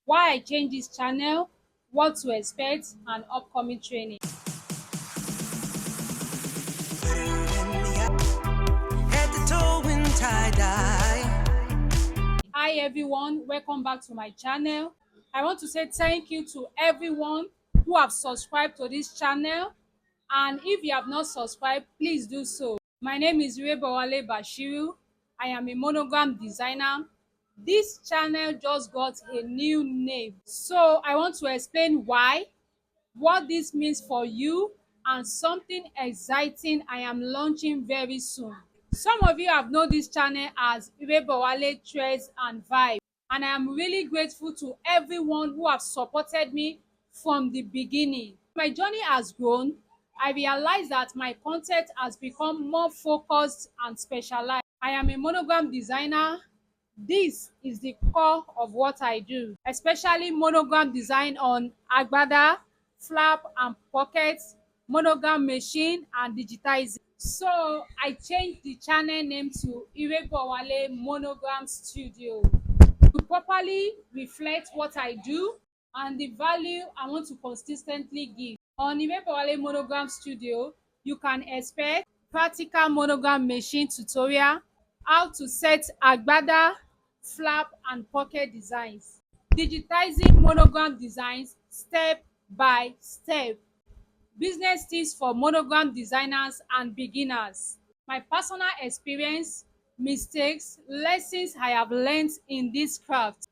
why I changed this channel, what to expect, and upcoming training. Hi everyone, welcome back to my channel. I want to say thank you to everyone who have subscribed to this channel, and if you have not subscribed, please do so. My name is Irebowale Bashiru. I am a monogram designer. This channel just got a new name, so I want to explain why, what this means for you, and something exciting I am launching very soon. Some of you have known this channel as Irebowale Threads and Vibes, and I am really grateful to everyone who have supported me from the beginning. My journey has grown. I realized that my content has become more focused and specialized. I am a monogram designer. This is the core of what I do, especially monogram design on Agbada, flap and pockets, monogram machine, and digitizing. So I changed the channel name to Irebowale Monogram Studio to properly reflect what I do and the value I want to consistently give. On Irebowale Monogram Studio, you can expect practical monogram machine tutorial, how to set Agbada, flap and pocket designs, digitizing monogram designs step by step, business tips for monogram designers and beginners, my personal experience, mistakes, lessons I have learned in this craft.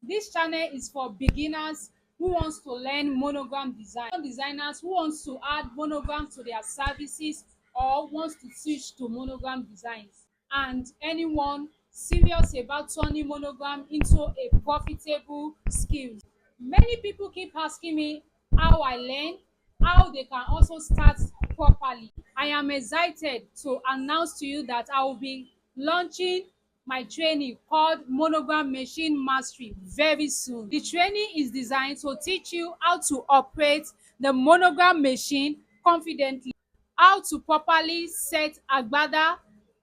This channel is for beginners who wants to learn monogram design, designers who wants to add monogram to their services or wants to switch to monogram designs, and anyone serious about turning monogram into a profitable skill. Many people keep asking me how I learn, how they can also start properly. I am excited to announce to you that I will be launching my training called Monogram Machine Mastery very soon. The training is designed to teach you how to operate the monogram machine confidently, how to properly set Agbada,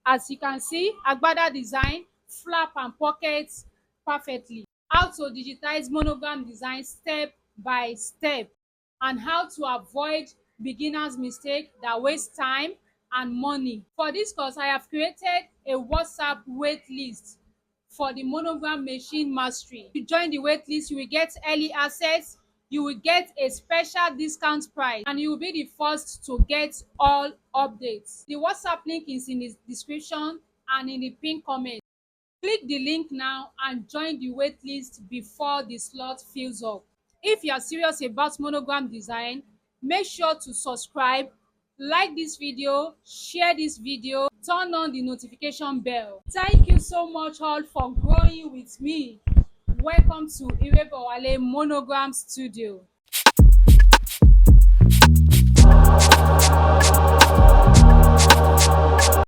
as you can see, Agbada design, flap and pockets perfectly, how to digitize monogram design step by step, and how to avoid beginners mistake that waste time and money. For this course, I have created a WhatsApp wait list for the Monogram Machine Mastery. If you join the wait list, you will get early access, you will get a special discount price, and you will be the first to get all updates. The WhatsApp link is in the description and in the pinned comment. Click the link now and join the wait list before the slot fills up. If you are serious about monogram design, make sure to subscribe, like this video, share this video, turn on the notification bell. Thank you so much all for growing with me. Welcome to Irebowale Monogram Studio.